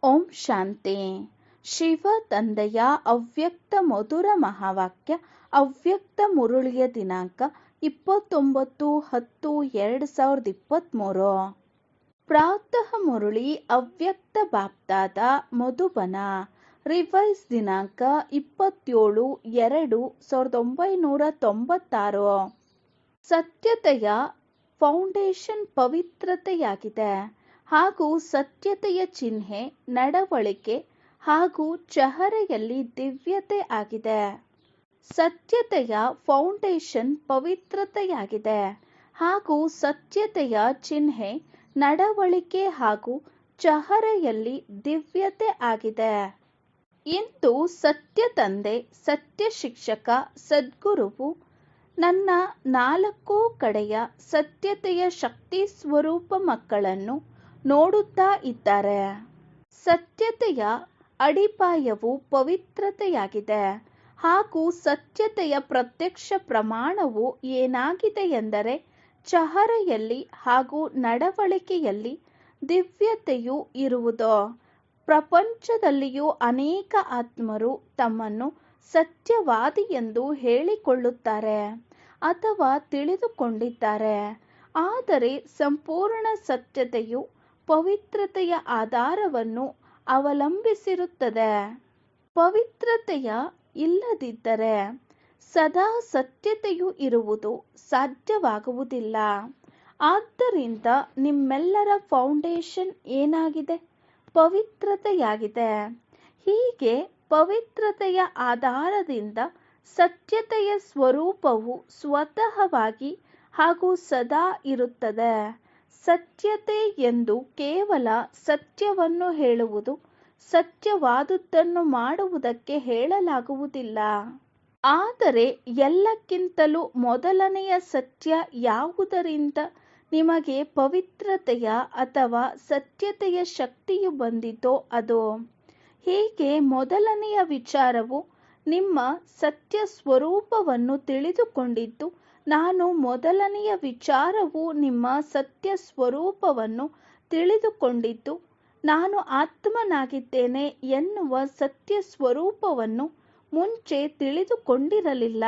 ಓಂ ಶಾಂತಿ. ಶಿವ ತಂದೆಯ ಅವ್ಯಕ್ತ ಮಧುರ ಮಹಾವಾಕ್ಯ. ಅವ್ಯಕ್ತ ಮುರುಳಿಯ ದಿನಾಂಕ 29/10/2023. ಪ್ರಾತಃ ಮುರುಳಿ ಅವ್ಯಕ್ತ ಬಾಪ್ದಾದ ಮಧುಬನ. ರಿವೈಸ್ ದಿನಾಂಕ 27/2/1996. ಸತ್ಯತೆಯ ಫೌಂಡೇಶನ್ ಪವಿತ್ರತೆಯಾಗಿದೆ ಹಾಗೂ ಸತ್ಯತೆಯ ಚಿಹ್ನೆ ನಡವಳಿಕೆ ಹಾಗೂ ಚಹರೆಯಲ್ಲಿ ದಿವ್ಯತೆ ಆಗಿದೆ. ಸತ್ಯತೆಯ ಫೌಂಡೇಶನ್ ಪವಿತ್ರತೆಯಾಗಿದೆ ಹಾಗೂ ಸತ್ಯತೆಯ ಚಿಹ್ನೆ ನಡವಳಿಕೆ ಹಾಗೂ ಚಹರೆಯಲ್ಲಿ ದಿವ್ಯತೆ ಆಗಿದೆ. ಇಂದು ಸತ್ಯ ತಂದೆ, ಸತ್ಯ ಶಿಕ್ಷಕ, ಸದ್ಗುರುವು ನನ್ನ 4 ಕಡೆಯ ಸತ್ಯತೆಯ ಶಕ್ತಿ ಸ್ವರೂಪ ಮಕ್ಕಳನ್ನು ನೋಡುತ್ತಾ ಇದ್ದಾರೆ. ಸತ್ಯತೆಯ ಅಡಿಪಾಯವು ಪವಿತ್ರತೆಯಾಗಿದೆ ಹಾಗೂ ಸತ್ಯತೆಯ ಪ್ರತ್ಯಕ್ಷ ಪ್ರಮಾಣವು ಏನಾಗಿದೆ ಎಂದರೆ ಚಹರೆಯಲ್ಲಿ ಹಾಗೂ ನಡವಳಿಕೆಯಲ್ಲಿ ದಿವ್ಯತೆಯು ಇರುವುದು. ಪ್ರಪಂಚದಲ್ಲಿಯೂ ಅನೇಕ ಆತ್ಮರು ತಮ್ಮನ್ನು ಸತ್ಯವಾದಿ ಎಂದು ಹೇಳಿಕೊಳ್ಳುತ್ತಾರೆ ಅಥವಾ ತಿಳಿದುಕೊಂಡಿದ್ದಾರೆ. ಆದರೆ ಸಂಪೂರ್ಣ ಸತ್ಯತೆಯು ಪವಿತ್ರತೆಯ ಆಧಾರವನ್ನು ಅವಲಂಬಿಸಿರುತ್ತದೆ. ಪವಿತ್ರತೆಯ ಇಲ್ಲದಿದ್ದರೆ ಸದಾ ಸತ್ಯತೆಯು ಇರುವುದು ಸಾಧ್ಯವಾಗುವುದಿಲ್ಲ. ಆದ್ದರಿಂದ ನಿಮ್ಮೆಲ್ಲರ ಫೌಂಡೇಶನ್ ಏನಾಗಿದೆ? ಪವಿತ್ರತೆಯಾಗಿದೆ. ಹೀಗೆ ಪವಿತ್ರತೆಯ ಆಧಾರದಿಂದ ಸತ್ಯತೆಯ ಸ್ವರೂಪವು ಸ್ವತಃವಾಗಿ ಹಾಗೂ ಸದಾ ಇರುತ್ತದೆ. ಸತ್ಯತೆ ಎಂದು ಕೇವಲ ಸತ್ಯವನ್ನು ಹೇಳುವುದು, ಸತ್ಯವಾದುದನ್ನು ಮಾಡುವುದಕ್ಕೆ ಹೇಳಲಾಗುವುದಿಲ್ಲ. ಆದರೆ ಎಲ್ಲಕ್ಕಿಂತಲೂ ಮೊದಲನೆಯ ಸತ್ಯ ಯಾವುದರಿಂದ ನಿಮಗೆ ಪವಿತ್ರತೆಯ ಅಥವಾ ಸತ್ಯತೆಯ ಶಕ್ತಿಯು ಬಂದಿತೋ ಅದು. ಹೀಗೆ ಮೊದಲನೆಯ ವಿಚಾರವು ನಿಮ್ಮ ಸತ್ಯ ಸ್ವರೂಪವನ್ನು ತಿಳಿದುಕೊಂಡಿದ್ದು. ನಾನು ಮೊದಲನೆಯ ವಿಚಾರವು ನಿಮ್ಮ ಸತ್ಯ ಸ್ವರೂಪವನ್ನು ತಿಳಿದುಕೊಂಡಿದ್ದು. ನಾನು ಆತ್ಮನಾಗಿದ್ದೇನೆ ಎನ್ನುವ ಸತ್ಯ ಸ್ವರೂಪವನ್ನು ಮುಂಚೆ ತಿಳಿದುಕೊಂಡಿರಲಿಲ್ಲ.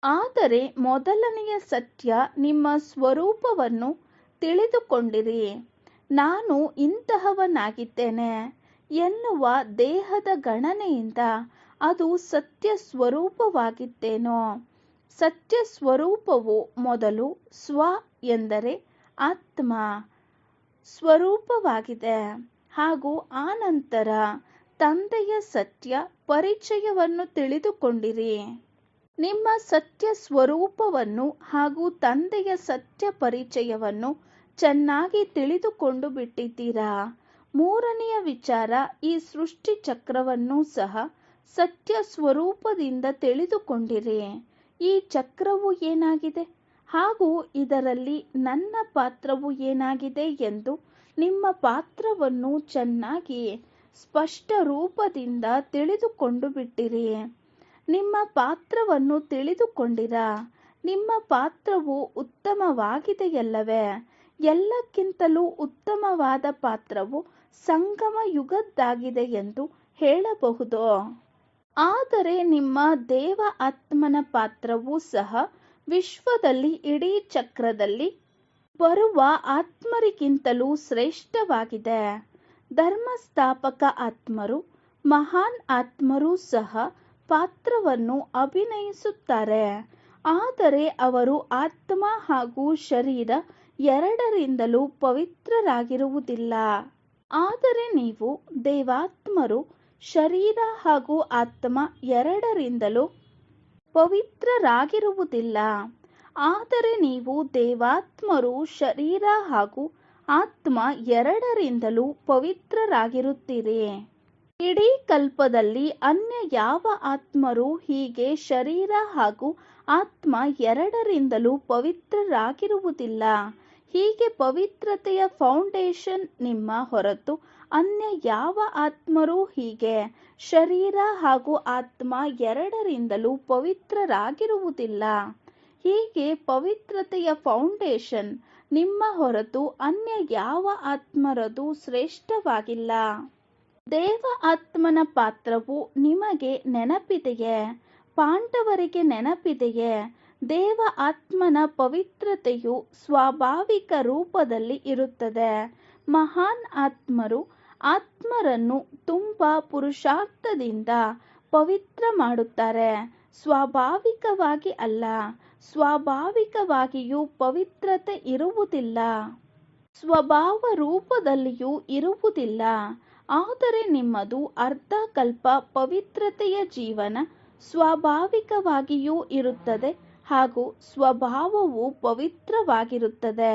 ಆದರೆ ಮೊದಲನೆಯ ಸತ್ಯ ನಿಮ್ಮ ಸ್ವರೂಪವನ್ನು ತಿಳಿದುಕೊಂಡಿರಿ. ನಾನು ಇಂತಹವನಾಗಿದ್ದೇನೆ ಎನ್ನುವ ದೇಹದ ಗಣನೆಯಿಂದ ಅದು ಸತ್ಯ ಸ್ವರೂಪವಾಗಿತ್ತೇನೋ. ಸತ್ಯ ಸ್ವರೂಪವು ಮೊದಲು ಸ್ವ ಎಂದರೆ ಆತ್ಮ ಸ್ವರೂಪವಾಗಿದೆ ಹಾಗೂ ಆನಂತರ ತಂದೆಯ ಸತ್ಯ ಪರಿಚಯವನ್ನು ತಿಳಿದುಕೊಂಡಿರಿ. ನಿಮ್ಮ ಸತ್ಯ ಸ್ವರೂಪವನ್ನು ಹಾಗೂ ತಂದೆಯ ಸತ್ಯ ಪರಿಚಯವನ್ನು ಚೆನ್ನಾಗಿ ತಿಳಿದುಕೊಂಡು ಬಿಟ್ಟಿದ್ದೀರಾ. ಮೂರನೆಯ ವಿಚಾರ, ಈ ಸೃಷ್ಟಿ ಚಕ್ರವನ್ನು ಸಹ ಸತ್ಯ ಸ್ವರೂಪದಿಂದ ತಿಳಿದುಕೊಂಡಿರಿ. ಈ ಚಕ್ರವು ಏನಾಗಿದೆ ಹಾಗೂ ಇದರಲ್ಲಿ ನನ್ನ ಪಾತ್ರವು ಏನಾಗಿದೆ ಎಂದು ನಿಮ್ಮ ಪಾತ್ರವನ್ನು ಚೆನ್ನಾಗಿ ಸ್ಪಷ್ಟ ರೂಪದಿಂದ ತಿಳಿದುಕೊಂಡು ಬಿಟ್ಟಿರಿ. ನಿಮ್ಮ ಪಾತ್ರವನ್ನು ತಿಳಿದುಕೊಂಡಿರಾ. ನಿಮ್ಮ ಪಾತ್ರವು ಉತ್ತಮವಾಗಿದೆಯಲ್ಲವೇ? ಎಲ್ಲಕ್ಕಿಂತಲೂ ಉತ್ತಮವಾದ ಪಾತ್ರವು ಸಂಗಮ ಯುಗದ್ದಾಗಿದೆ ಎಂದು ಹೇಳಬಹುದು. ಆದರೆ ನಿಮ್ಮ ದೇವ ಆತ್ಮನ ಪಾತ್ರವೂ ಸಹ ವಿಶ್ವದಲ್ಲಿ ಇಡೀ ಚಕ್ರದಲ್ಲಿ ಬರುವ ಆತ್ಮರಿಗಿಂತಲೂ ಶ್ರೇಷ್ಠವಾಗಿದೆ. ಧರ್ಮಸ್ಥಾಪಕ ಆತ್ಮರು, ಮಹಾನ್ ಆತ್ಮರೂ ಸಹ ಪಾತ್ರವನ್ನು ಅಭಿನಯಿಸುತ್ತಾರೆ. ಆದರೆ ಅವರು ಆತ್ಮ ಹಾಗೂ ಶರೀರ ಎರಡರಿಂದಲೂ ಪವಿತ್ರರಾಗಿರುವುದಿಲ್ಲ. ಆದರೆ ನೀವು ದೇವಾತ್ಮರು ಶರೀರ ಹಾಗೂ ಆತ್ಮ ಎರಡರಿಂದಲೂ ಪವಿತ್ರರಾಗಿರುವುದಿಲ್ಲ. ಆದರೆ ನೀವು ದೇವಾತ್ಮರು ಶರೀರ ಹಾಗೂ ಆತ್ಮ ಎರಡರಿಂದಲೂ ಪವಿತ್ರರಾಗಿರುತ್ತೀರಿ. ಇಡೀ ಕಲ್ಪದಲ್ಲಿ ಅನ್ಯ ಯಾವ ಆತ್ಮರು ಹೀಗೆ ಶರೀರ ಹಾಗೂ ಆತ್ಮ ಎರಡರಿಂದಲೂ ಪವಿತ್ರರಾಗಿರುವುದಿಲ್ಲ. ಹೀಗೆ ಪವಿತ್ರತೆಯ ಫೌಂಡೇಶನ್ ನಿಮ್ಮ ಹೊರತು ಅನ್ಯ ಯಾವ ಆತ್ಮರೂ ಹೀಗೆ ಶರೀರ ಹಾಗೂ ಆತ್ಮ ಎರಡರಿಂದಲೂ ಪವಿತ್ರರಾಗಿರುವುದಿಲ್ಲ. ಹೀಗೆ ಪವಿತ್ರತೆಯ ದೇವ ಆತ್ಮನ ಪಾತ್ರವು ನಿಮಗೆ ನೆನಪಿದೆಯೇ? ಪಾಂಡವರಿಗೆ ನೆನಪಿದೆಯೇ? ದೇವ ಆತ್ಮನ ಪವಿತ್ರತೆಯು ಸ್ವಾಭಾವಿಕ ರೂಪದಲ್ಲಿ ಇರುತ್ತದೆ. ಮಹಾನ್ ಆತ್ಮರು ಆತ್ಮರನ್ನು ತುಂಬಾ ಪುರುಷಾರ್ಥದಿಂದ ಪವಿತ್ರ ಮಾಡುತ್ತಾರೆ, ಸ್ವಾಭಾವಿಕವಾಗಿ ಅಲ್ಲ. ಸ್ವಾಭಾವಿಕವಾಗಿಯೂ ಪವಿತ್ರತೆ ಇರುವುದಿಲ್ಲ, ಸ್ವಭಾವ ರೂಪದಲ್ಲಿಯೂ ಇರುವುದಿಲ್ಲ. ಆದರೆ ನಿಮ್ಮದು ಅರ್ಧಕಲ್ಪ ಪವಿತ್ರತೆಯ ಜೀವನ ಸ್ವಾಭಾವಿಕವಾಗಿಯೂ ಇರುತ್ತದೆ ಹಾಗೂ ಸ್ವಭಾವವು ಪವಿತ್ರವಾಗಿರುತ್ತದೆ.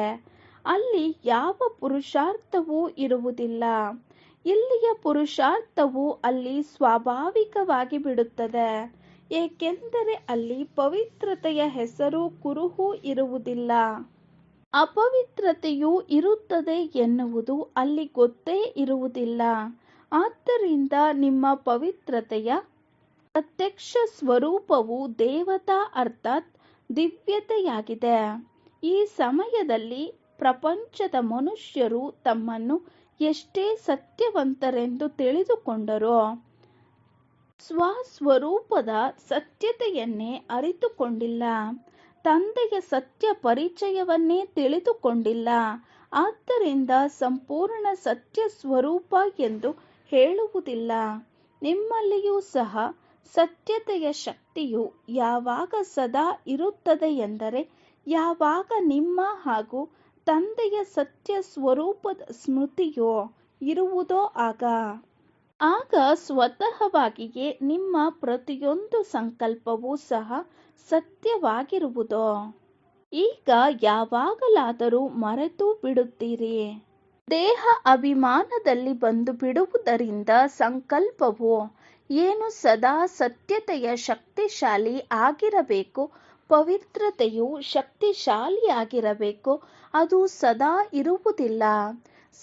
ಅಲ್ಲಿ ಯಾವ ಪುರುಷಾರ್ಥವೂ ಇರುವುದಿಲ್ಲ. ಇಲ್ಲಿಯ ಪುರುಷಾರ್ಥವು ಅಲ್ಲಿ ಸ್ವಾಭಾವಿಕವಾಗಿ ಬಿಡುತ್ತದೆ, ಏಕೆಂದರೆ ಅಲ್ಲಿ ಪವಿತ್ರತೆಯ ಹೆಸರು ಕುರುಹು ಇರುವುದಿಲ್ಲ. ಅಪವಿತ್ರತೆಯೂ ಇರುತ್ತದೆ ಎನ್ನುವುದು ಅಲ್ಲಿ ಗೊತ್ತೇ ಇರುವುದಿಲ್ಲ. ಆದ್ದರಿಂದ ನಿಮ್ಮ ಪವಿತ್ರತೆಯ ಪ್ರತ್ಯಕ್ಷ ಸ್ವರೂಪವು ದೇವತಾ ಅರ್ಥಾತ್ ದಿವ್ಯತೆಯಾಗಿದೆ. ಈ ಸಮಯದಲ್ಲಿ ಪ್ರಪಂಚದ ಮನುಷ್ಯರು ತಮ್ಮನ್ನು ಎಷ್ಟೇ ಸತ್ಯವಂತರೆಂದು ತಿಳಿದುಕೊಂಡರೋ ಸ್ವಸ್ವರೂಪದ ಸತ್ಯತೆಯನ್ನೇ ಅರಿತುಕೊಂಡಿಲ್ಲ, ತಂದೆಯ ಸತ್ಯ ಪರಿಚಯವನ್ನೇ ತಿಳಿದುಕೊಂಡಿಲ್ಲ. ಆದ್ದರಿಂದ ಸಂಪೂರ್ಣ ಸತ್ಯ ಸ್ವರೂಪ ಎಂದು ಹೇಳುವುದಿಲ್ಲ. ನಿಮ್ಮಲ್ಲಿಯೂ ಸಹ ಸತ್ಯತೆಯ ಶಕ್ತಿಯು ಯಾವಾಗ ಸದಾ ಇರುತ್ತದೆ ಎಂದರೆ ಯಾವಾಗ ನಿಮ್ಮ ಹಾಗೂ ತಂದೆಯ ಸತ್ಯ ಸ್ವರೂಪದ ಸ್ಮೃತಿಯೋ ಇರುವುದೋ ಆಗ ಸ್ವತಃವಾಗಿಯೇ ನಿಮ್ಮ ಪ್ರತಿಯೊಂದು ಸಂಕಲ್ಪವೂ ಸಹ ಸತ್ಯವಾಗಿರುವುದು. ಈಗ ಯಾವಾಗಲಾದರೂ ಮರೆತು ಬಿಡುತ್ತೀರಿ. ದೇಹ ಅಭಿಮಾನದಲ್ಲಿ ಬಂದು ಬಿಡುವುದರಿಂದ ಸಂಕಲ್ಪವು ಏನು ಸದಾ ಸತ್ಯತೆಯ ಶಕ್ತಿಶಾಲಿ ಆಗಿರಬೇಕು, ಪವಿತ್ರತೆಯು ಶಕ್ತಿಶಾಲಿಯಾಗಿರಬೇಕು, ಅದು ಸದಾ ಇರುವುದಿಲ್ಲ.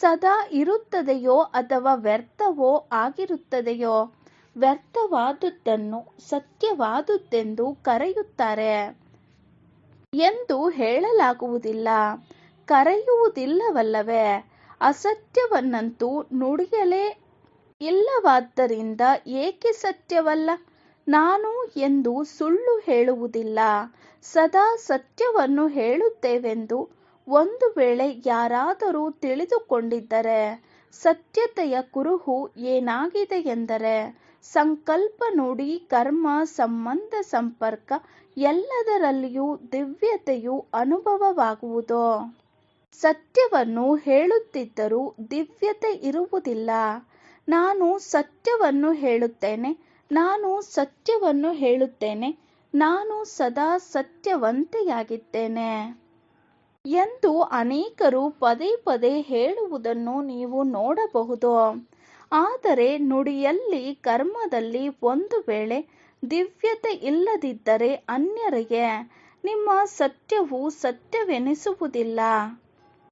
ಸದಾ ಇರುತ್ತದೆಯೋ ಅಥವಾ ವ್ಯರ್ಥವೋ ಆಗಿರುತ್ತದೆಯೋ? ವ್ಯರ್ಥವಾದುದನ್ನು ಸತ್ಯವಾದುದೆಂದು ಕರೆಯುತ್ತಾರೆ ಎಂದು ಹೇಳಲಾಗುವುದಿಲ್ಲ, ಕರೆಯುವುದಿಲ್ಲವಲ್ಲವೇ? ಅಸತ್ಯವನ್ನಂತೂ ನುಡಿಯಲೇ ಇಲ್ಲವಾದ್ದರಿಂದ ಏಕೆ ಸತ್ಯವಲ್ಲ? ನಾನು ಎಂದು ಸುಳ್ಳು ಹೇಳುವುದಿಲ್ಲ, ಸದಾ ಸತ್ಯವನ್ನು ಹೇಳುತ್ತೇವೆಂದು ಒಂದು ವೇಳೆ ಯಾರಾದರೂ ತಿಳಿದುಕೊಂಡಿದ್ದರೆ ಸತ್ಯತೆಯ ಕುರುಹು ಏನಾಗಿದೆ ಎಂದರೆ ಸಂಕಲ್ಪ, ನುಡಿ, ಕರ್ಮ, ಸಂಬಂಧ, ಸಂಪರ್ಕ ಎಲ್ಲದರಲ್ಲಿಯೂ ದಿವ್ಯತೆಯು ಅನುಭವವಾಗುವುದು. ಸತ್ಯವನ್ನು ಹೇಳುತ್ತಿದ್ದರೂ ದಿವ್ಯತೆ ಇರುವುದಿಲ್ಲ. ನಾನು ಸತ್ಯವನ್ನು ಹೇಳುತ್ತೇನೆ, ನಾನು ಸತ್ಯವನ್ನು ಹೇಳುತ್ತೇನೆ, ನಾನು ಸದಾ ಸತ್ಯವಂತೆಯಾಗಿದ್ದೇನೆ ಎಂದು ಅನೇಕರು ಪದೇ ಪದೇ ಹೇಳುವುದನ್ನು ನೀವು ನೋಡಬಹುದು. ಆದರೆ ನುಡಿಯಲ್ಲಿ, ಕರ್ಮದಲ್ಲಿ ಒಂದು ವೇಳೆ ದಿವ್ಯತೆ ಇಲ್ಲದಿದ್ದರೆ ಅನ್ಯರಿಗೆ ನಿಮ್ಮ ಸತ್ಯವು ಸತ್ಯವೆನಿಸುವುದಿಲ್ಲ.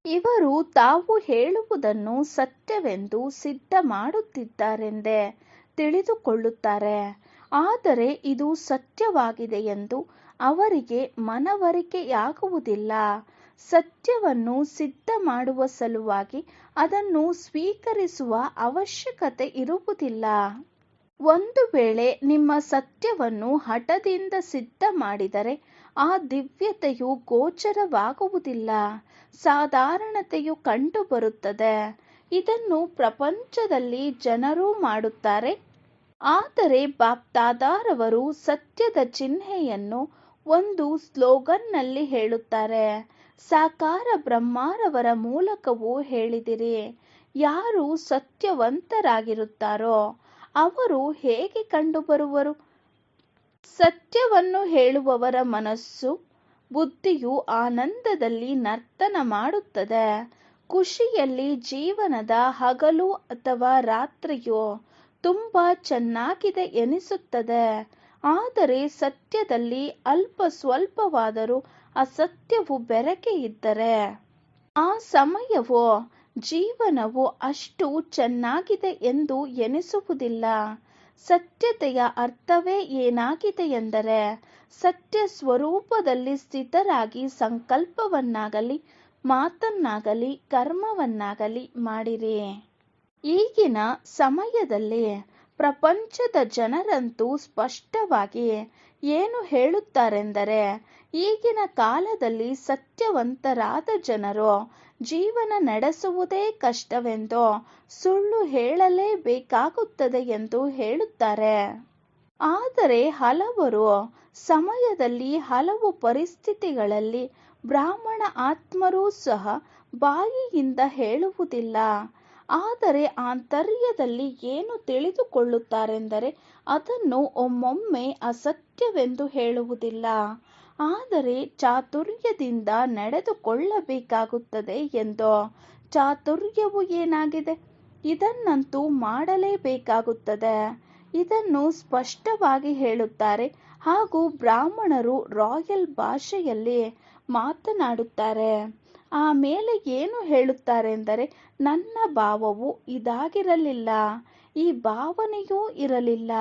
ಇವರು ತಾವು ಹೇಳುವುದನ್ನು ಸತ್ಯವೆಂದು ಸಿದ್ಧ ಮಾಡುತ್ತಿದ್ದಾರೆಂದೇ ತಿಳಿದುಕೊಳ್ಳುತ್ತಾರೆ. ಆದರೆ ಇದು ಸತ್ಯವಾಗಿದೆ ಎಂದು ಅವರಿಗೆ ಮನವರಿಕೆಯಾಗುವುದಿಲ್ಲ. ಸತ್ಯವನ್ನು ಸಿದ್ಧ ಮಾಡುವ ಸಲುವಾಗಿ ಅದನ್ನು ಸ್ವೀಕರಿಸುವ ಅವಶ್ಯಕತೆ ಇರುವುದಿಲ್ಲ. ಒಂದು ವೇಳೆ ನಿಮ್ಮ ಸತ್ಯವನ್ನು ಹಠದಿಂದ ಸಿದ್ಧ ಮಾಡಿದರೆ ಆ ದಿವ್ಯತೆಯು ಗೋಚರವಾಗುವುದಿಲ್ಲ, ಸಾಧಾರಣತೆಯು ಕಂಡುಬರುತ್ತದೆ. ಇದನ್ನು ಪ್ರಪಂಚದಲ್ಲಿ ಜನರೂ ಮಾಡುತ್ತಾರೆ. ಆದರೆ ಬಾಪ್ದಾದಾರವರು ಸತ್ಯದ ಚಿಹ್ನೆಯನ್ನು ಒಂದು ಸ್ಲೋಗನ್ನಲ್ಲಿ ಹೇಳುತ್ತಾರೆ. ಸಾಕಾರ ಬ್ರಹ್ಮರವರ ಮೂಲಕವೂ ಹೇಳಿದಿರಿ. ಯಾರು ಸತ್ಯವಂತರಾಗಿರುತ್ತಾರೋ ಅವರು ಹೇಗೆ ಕಂಡುಬರುವರು? ಸತ್ಯವನ್ನು ಹೇಳುವವರ ಮನಸ್ಸು, ಬುದ್ಧಿಯು ಆನಂದದಲ್ಲಿ ನರ್ತನ ಮಾಡುತ್ತದೆ. ಖುಷಿಯಲ್ಲಿ ಜೀವನದ ಹಗಲು ಅಥವಾ ರಾತ್ರಿಯು ತುಂಬಾ ಚೆನ್ನಾಗಿದೆ ಎನಿಸುತ್ತದೆ. ಆದರೆ ಸತ್ಯದಲ್ಲಿ ಅಲ್ಪ ಸ್ವಲ್ಪವಾದರೂ ಅಸತ್ಯವು ಬೆರಕೆ ಇದ್ದರೆ ಆ ಸಮಯವೋ ಜೀವನವು ಅಷ್ಟು ಚೆನ್ನಾಗಿದೆ ಎಂದು ಎನಿಸುವುದಿಲ್ಲ. ಸತ್ಯತೆಯ ಅರ್ಥವೇ ಏನಾಗಿದೆ ಎಂದರೆ ಸತ್ಯ ಸ್ವರೂಪದಲ್ಲಿ ಸ್ಥಿತರಾಗಿ ಸಂಕಲ್ಪವನ್ನಾಗಲಿ ಮಾತನ್ನಾಗಲಿ ಕರ್ಮವನ್ನಾಗಲಿ ಮಾಡಿರಿ. ಈಗಿನ ಸಮಯದಲ್ಲಿ ಪ್ರಪಂಚದ ಜನರಂತೂ ಸ್ಪಷ್ಟವಾಗಿ ಏನು ಹೇಳುತ್ತಾರೆಂದರೆ, ಈಗಿನ ಕಾಲದಲ್ಲಿ ಸತ್ಯವಂತರಾದ ಜನರು ಜೀವನ ನಡೆಸುವುದೇ ಕಷ್ಟವೆಂದು, ಸುಳ್ಳು ಹೇಳಲೇಬೇಕಾಗುತ್ತದೆ ಎಂದು ಹೇಳುತ್ತಾರೆ. ಆದರೆ ಹಲವರು ಸಮಯದಲ್ಲಿ ಹಲವು ಪರಿಸ್ಥಿತಿಗಳಲ್ಲಿ ಬ್ರಾಹ್ಮಣ ಆತ್ಮರೂ ಸಹ ಬಾಯಿಯಿಂದ ಹೇಳುವುದಿಲ್ಲ. ಆದರೆ ಆಂತರ್ಯದಲ್ಲಿ ಏನು ತಿಳಿದುಕೊಳ್ಳುತ್ತಾರೆಂದರೆ ಅದನ್ನು ಒಮ್ಮೊಮ್ಮೆ ಅಸತ್ಯವೆಂದು ಹೇಳುವುದಿಲ್ಲ. ಆದರೆ ಚಾತುರ್ಯದಿಂದ ನಡೆದುಕೊಳ್ಳಬೇಕಾಗುತ್ತದೆ ಎಂದು. ಚಾತುರ್ಯವು ಏನಾಗಿದೆ? ಇದನ್ನಂತೂ ಮಾಡಲೇಬೇಕಾಗುತ್ತದೆ. ಇದನ್ನು ಸ್ಪಷ್ಟವಾಗಿ ಹೇಳುತ್ತಾರೆ. ಹಾಗೂ ಬ್ರಾಹ್ಮಣರು ರಾಯಲ್ ಭಾಷೆಯಲ್ಲಿ ಮಾತನಾಡುತ್ತಾರೆ. ಆಮೇಲೆ ಏನು ಹೇಳುತ್ತಾರೆಂದರೆ, ನನ್ನ ಭಾವವು ಇದಾಗಿರಲಿಲ್ಲ, ಈ ಭಾವನೆಯೂ ಇರಲಿಲ್ಲ,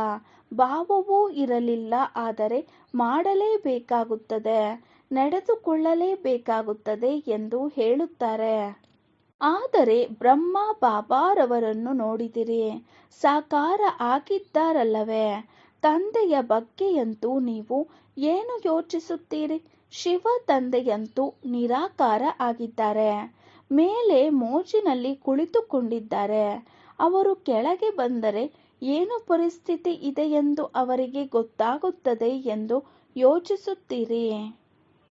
ಭಾವವೂ ಇರಲಿಲ್ಲ, ಆದರೆ ಮಾಡಲೇಬೇಕಾಗುತ್ತದೆ, ನಡೆದುಕೊಳ್ಳಲೇಬೇಕಾಗುತ್ತದೆ ಎಂದು ಹೇಳುತ್ತಾರೆ. ಆದರೆ ಬ್ರಹ್ಮ ಬಾಬಾರವರನ್ನು ನೋಡಿದಿರಿ, ಸಾಕಾರ ಆಗಿದ್ದಾರಲ್ಲವೇ? ತಂದೆಯ ಬಗ್ಗೆಯಂತೂ ನೀವು ಏನು ಯೋಚಿಸುತ್ತೀರಿ? ಶಿವ ತಂದೆಯಂತೂ ನಿರಾಕಾರ ಆಗಿದ್ದಾರೆ, ಮೇಲೆ ಮೋಜಿನಲ್ಲಿ ಕುಳಿತುಕೊಂಡಿದ್ದಾರೆ. ಅವರು ಕೆಳಗೆ ಬಂದರೆ ಏನು ಪರಿಸ್ಥಿತಿ ಇದೆ ಎಂದು ಅವರಿಗೆ ಗೊತ್ತಾಗುತ್ತದೆ ಎಂದು ಯೋಚಿಸುತ್ತೀರಿ.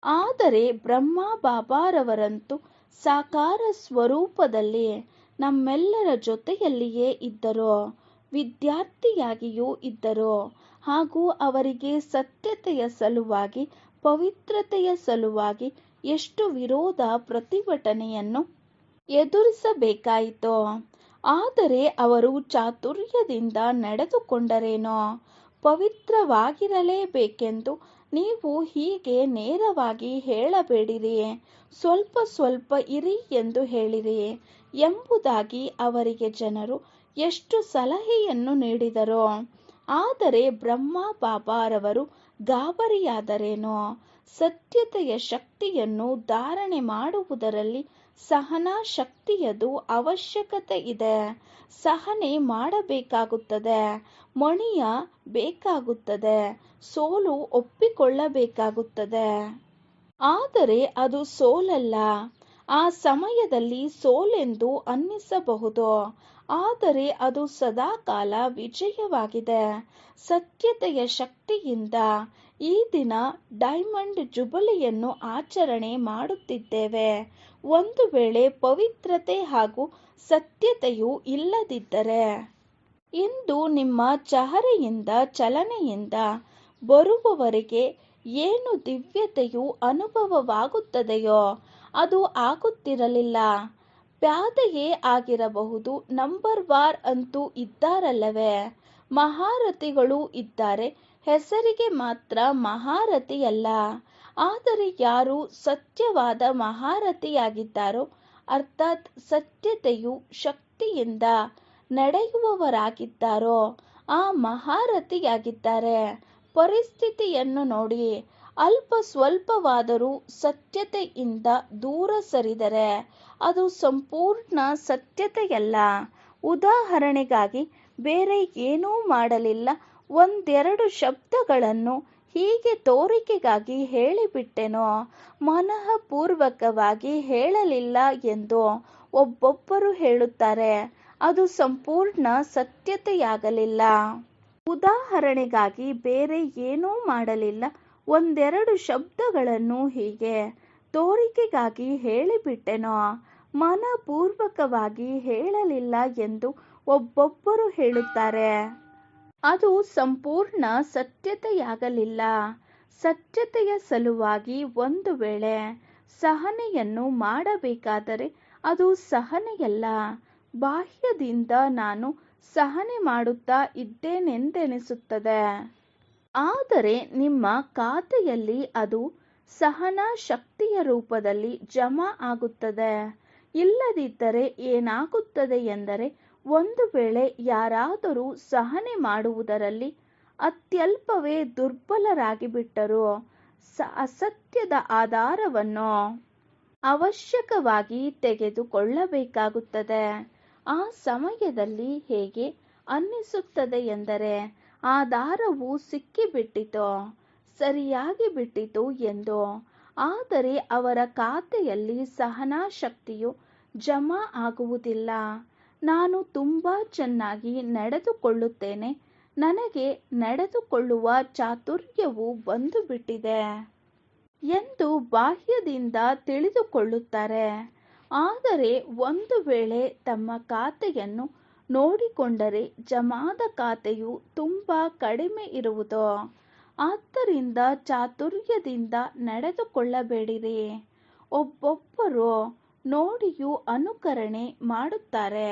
ಆದರೆ ಬ್ರಹ್ಮ ಬಾಬಾರವರಂತೂ ಸಾಕಾರ ಸ್ವರೂಪದಲ್ಲಿ ನಮ್ಮೆಲ್ಲರ ಜೊತೆಯಲ್ಲಿಯೇ ಇದ್ದರು, ವಿದ್ಯಾರ್ಥಿಯಾಗಿಯೂ ಇದ್ದರು. ಹಾಗೂ ಅವರಿಗೆ ಸತ್ಯತೆಯ ಸಲುವಾಗಿ, ಪವಿತ್ರತೆಯ ಸಲುವಾಗಿ ಎಷ್ಟು ವಿರೋಧ ಪ್ರತಿಭಟನೆಯನ್ನು ಎದುರಿಸಬೇಕಾಯಿತು. ಆದರೆ ಅವರು ಚಾತುರ್ಯದಿಂದ ನಡೆದುಕೊಂಡರೇನೋ? ಪವಿತ್ರವಾಗಿರಲೇಬೇಕೆಂದು ನೀವು ಹೀಗೆ ನೇರವಾಗಿ ಹೇಳಬೇಡಿರಿ, ಸ್ವಲ್ಪ ಸ್ವಲ್ಪ ಇರಿ ಎಂದು ಹೇಳಿರಿ ಎಂಬುದಾಗಿ ಅವರಿಗೆ ಜನರು ಎಷ್ಟು ಸಲಹೆಯನ್ನು ನೀಡಿದರು. ಆದರೆ ಬ್ರಹ್ಮ ಬಾಬಾರವರು ಗಾಬರಿಯಾದರೇನೋ? ಸತ್ಯತೆಯ ಶಕ್ತಿಯನ್ನು ಧಾರಣೆ ಮಾಡುವುದರಲ್ಲಿ ಸಹನಾ ಶಕ್ತಿಯದು ಅವಶ್ಯಕತೆ ಇದೆ. ಸಹನೆ ಮಾಡಬೇಕಾಗುತ್ತದೆ, ಮಣಿಯ ಬೇಕಾಗುತ್ತದೆ, ಸೋಲು ಒಪ್ಪಿಕೊಳ್ಳಬೇಕಾಗುತ್ತದೆ. ಆದರೆ ಅದು ಸೋಲಲ್ಲ. ಆ ಸಮಯದಲ್ಲಿ ಸೋಲೆಂದು ಅನ್ನಿಸಬಹುದು, ಆದರೆ ಅದು ಸದಾಕಾಲ ವಿಜಯವಾಗಿದೆ. ಸತ್ಯತೆಯ ಶಕ್ತಿಯಿಂದ ಈ ದಿನ ಡೈಮಂಡ್ ಜುಬಿಲಿಯನ್ನು ಆಚರಣೆ ಮಾಡುತ್ತಿದ್ದೇವೆ. ಒಂದು ವೇಳೆ ಪವಿತ್ರತೆ ಹಾಗೂ ಸತ್ಯತೆಯು ಇಲ್ಲದಿದ್ದರೆ, ಇಂದು ನಿಮ್ಮ ಚಹರೆಯಿಂದ, ಚಲನೆಯಿಂದ ಬರುವವರೆಗೆ ಏನು ದಿವ್ಯತೆಯು ಅನುಭವವಾಗುತ್ತದೆಯೋ ಅದು ಆಗುತ್ತಿರಲಿಲ್ಲ. ಪ್ಯಾದೆಯೇ ಆಗಿರಬಹುದು. ನಂಬರ್ ವಾರ್ ಅಂತೂ ಇದ್ದಾರಲ್ಲವೇ? ಮಹಾರಥಿಗಳೂ ಇದ್ದಾರೆ, ಹೆಸರಿಗೆ ಮಾತ್ರ ಮಹಾರಥಿಯಲ್ಲ. ಆದರೆ ಯಾರು ಸತ್ಯವಾದ ಮಹಾರಥಿಯಾಗಿದ್ದಾರೋ, ಅರ್ಥಾತ್ ಸತ್ಯತೆಯು ಶಕ್ತಿಯಿಂದ ನಡೆಯುವವರಾಗಿದ್ದಾರೋ ಆ ಮಹಾರಥಿಯಾಗಿದ್ದಾರೆ. ಪರಿಸ್ಥಿತಿಯನ್ನು ನೋಡಿ, ಅಲ್ಪ ಸ್ವಲ್ಪವಾದರೂ ಸತ್ಯತೆಯಿಂದ ದೂರ ಸರಿದರೆ ಅದು ಸಂಪೂರ್ಣ ಸತ್ಯತೆಯಲ್ಲ. ಉದಾಹರಣೆಗಾಗಿ ಬೇರೆ ಏನೂ ಮಾಡಲಿಲ್ಲ, ಒಂದೆರಡು ಶಬ್ದಗಳನ್ನು ಹೀಗೆ ತೋರಿಕೆಗಾಗಿ ಹೇಳಿಬಿಟ್ಟೆನೋ, ಮನಃಪೂರ್ವಕವಾಗಿ ಹೇಳಲಿಲ್ಲ ಎಂದು ಒಬ್ಬೊಬ್ಬರು ಹೇಳುತ್ತಾರೆ. ಅದು ಸಂಪೂರ್ಣ ಸತ್ಯತೆಯಾಗಲಿಲ್ಲ. ಉದಾಹರಣೆಗಾಗಿ ಬೇರೆ ಏನೂ ಮಾಡಲಿಲ್ಲ, ಒಂದೆರಡು ಶಬ್ದಗಳನ್ನು ಹೀಗೆ ತೋರಿಕೆಗಾಗಿ ಹೇಳಿಬಿಟ್ಟೆನೋ, ಮನಃಪೂರ್ವಕವಾಗಿ ಹೇಳಲಿಲ್ಲ ಎಂದು ಒಬ್ಬೊಬ್ಬರು ಹೇಳುತ್ತಾರೆ. ಅದು ಸಂಪೂರ್ಣ ಸತ್ಯತೆಯಾಗಲಿಲ್ಲ. ಸತ್ಯತೆಯ ಸಲುವಾಗಿ ಒಂದು ವೇಳೆ ಸಹನೆಯನ್ನು ಮಾಡಬೇಕಾದರೆ ಅದು ಸಹನೆಯಲ್ಲ. ಬಾಹ್ಯದಿಂದ ನಾನು ಸಹನೆ ಮಾಡುತ್ತಾ ಇದ್ದೇನೆಂದೆನಿಸುತ್ತದೆ, ಆದರೆ ನಿಮ್ಮ ಖಾತೆಯಲ್ಲಿ ಅದು ಸಹನಾ ಶಕ್ತಿಯ ರೂಪದಲ್ಲಿ ಜಮಾ ಆಗುತ್ತದೆ. ಇಲ್ಲದಿದ್ದರೆ ಏನಾಗುತ್ತದೆ ಎಂದರೆ, ಒಂದು ವೇಳೆ ಯಾರಾದರೂ ಸಹನೆ ಮಾಡುವುದರಲ್ಲಿ ಅತ್ಯಲ್ಪವೇ ದುರ್ಬಲರಾಗಿಬಿಟ್ಟರೂ ಅಸತ್ಯದ ಆಧಾರವನ್ನು ಅವಶ್ಯಕವಾಗಿ ತೆಗೆದುಕೊಳ್ಳಬೇಕಾಗುತ್ತದೆ. ಆ ಸಮಯದಲ್ಲಿ ಹೇಗೆ ಅನ್ನಿಸುತ್ತದೆ ಎಂದರೆ ಆ ದಾರವು ಸಿಕ್ಕಿಬಿಟ್ಟಿತು, ಸರಿಯಾಗಿ ಬಿಟ್ಟಿತು ಎಂದು. ಆದರೆ ಅವರ ಖಾತೆಯಲ್ಲಿ ಸಹನಾ ಶಕ್ತಿಯು ಜಮಾ ಆಗುವುದಿಲ್ಲ. ನಾನು ತುಂಬಾ ಚೆನ್ನಾಗಿ ನಡೆದುಕೊಳ್ಳುತ್ತೇನೆ, ನನಗೆ ನಡೆದುಕೊಳ್ಳುವ ಚಾತುರ್ಯವು ಬಂದು ಬಿಟ್ಟಿದೆ ಎಂದು ಬಾಹ್ಯದಿಂದ ತಿಳಿದುಕೊಳ್ಳುತ್ತಾರೆ. ಆದರೆ ಒಂದು ವೇಳೆ ತಮ್ಮ ಖಾತೆಯನ್ನು ನೋಡಿಕೊಂಡರೆ ಜಮಾದ ಖಾತೆಯು ತುಂಬಾ ಕಡಿಮೆ ಇರುವುದು. ಆದ್ದರಿಂದ ಚಾತುರ್ಯದಿಂದ ನಡೆದುಕೊಳ್ಳಬೇಡಿರಿ. ಒಬ್ಬೊಬ್ಬರು ನೋಡಿಯೂ ಅನುಕರಣೆ ಮಾಡುತ್ತಾರೆ.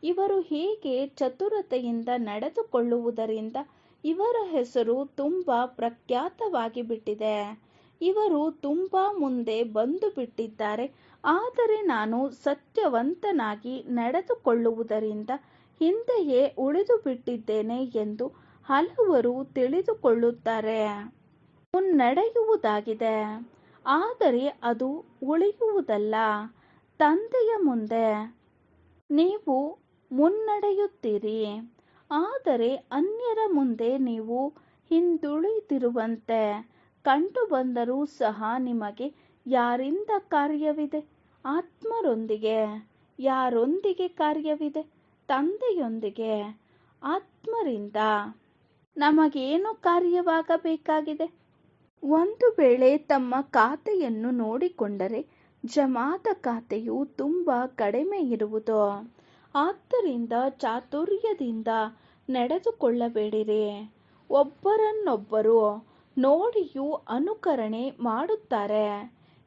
ಇವರು ಹೀಗೆ ಚತುರತೆಯಿಂದ ನಡೆದುಕೊಳ್ಳುವುದರಿಂದ ಇವರ ಹೆಸರು ತುಂಬಾ ಪ್ರಖ್ಯಾತವಾಗಿ ಬಿಟ್ಟಿದೆ. ಇವರು ತುಂಬಾ ಮುಂದೆ ಬಂದು ಬಿಟ್ಟಿದ್ದಾರೆ. ಆದರೆ ನಾನು ಸತ್ಯವಂತನಾಗಿ ನಡೆದುಕೊಳ್ಳುವುದರಿಂದ ಹಿಂದೆಯೇ ಉಳಿದು ಬಿಟ್ಟಿದ್ದೇನೆ ಎಂದು ಹಲವರು ತಿಳಿದುಕೊಳ್ಳುತ್ತಾರೆ. ಮುನ್ನಡೆಯುವುದಾಗಿದೆ, ಆದರೆ ಅದು ಉಳಿಯುವುದಲ್ಲ. ತಂದೆಯ ಮುಂದೆ ನೀವು ಮುನ್ನಡೆಯುತ್ತೀರಿ, ಆದರೆ ಅನ್ಯರ ಮುಂದೆ ನೀವು ಹಿಂದುಳಿದಿರುವಂತೆ ಕಂಡುಬಂದರೂ ಸಹ ನಿಮಗೆ ಯಾರಿಂದ ಕಾರ್ಯವಿದೆ? ಆತ್ಮರೊಂದಿಗೆ. ಯಾರೊಂದಿಗೆ ಕಾರ್ಯವಿದೆ? ತಂದೆಯೊಂದಿಗೆ. ಆತ್ಮರಿಂದ ನಮಗೇನು ಕಾರ್ಯವಾಗಬೇಕಾಗಿದೆ? ಒಂದು ವೇಳೆ ತಮ್ಮ ಖಾತೆಯನ್ನು ನೋಡಿಕೊಂಡರೆ ಜಮಾದ ಖಾತೆಯು ತುಂಬಾ ಕಡಿಮೆ ಇರುವುದು. ಆದ್ದರಿಂದ ಚಾತುರ್ಯದಿಂದ ನಡೆದುಕೊಳ್ಳಬೇಡಿರಿ. ಒಬ್ಬರನ್ನೊಬ್ಬರು ನೋಡಿಯೂ ಅನುಕರಣೆ ಮಾಡುತ್ತಾರೆ.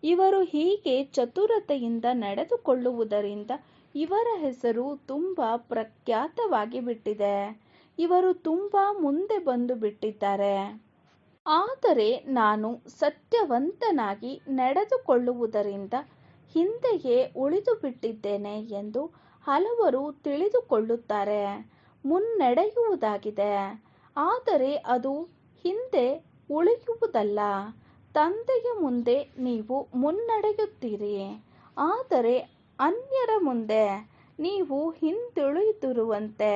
ಇವರು ಹೀಗೆ ಚತುರತೆಯಿಂದ ನಡೆದುಕೊಳ್ಳುವುದರಿಂದ ಇವರ ಹೆಸರು ತುಂಬಾ ಪ್ರಖ್ಯಾತವಾಗಿ ಬಿಟ್ಟಿದೆ. ಇವರು ತುಂಬಾ ಮುಂದೆ ಬಂದು ಬಿಟ್ಟಿದ್ದಾರೆ. ಆದರೆ ನಾನು ಸತ್ಯವಂತನಾಗಿ ನಡೆದುಕೊಳ್ಳುವುದರಿಂದ ಹಿಂದೆಯೇ ಉಳಿದು ಬಿಟ್ಟಿದ್ದೇನೆ ಎಂದು ಹಲವರು ತಿಳಿದುಕೊಳ್ಳುತ್ತಾರೆ. ಮುನ್ನಡೆಯುವುದಾಗಿದೆ, ಆದರೆ ಅದು ಹಿಂದೆ ಉಳಿಯುವುದಲ್ಲ. ತಂದೆಯ ಮುಂದೆ ನೀವು ಮುನ್ನಡೆಯುತ್ತೀರಿ, ಆದರೆ ಅನ್ಯರ ಮುಂದೆ ನೀವು ಹಿಂದುಳಿದಿರುವಂತೆ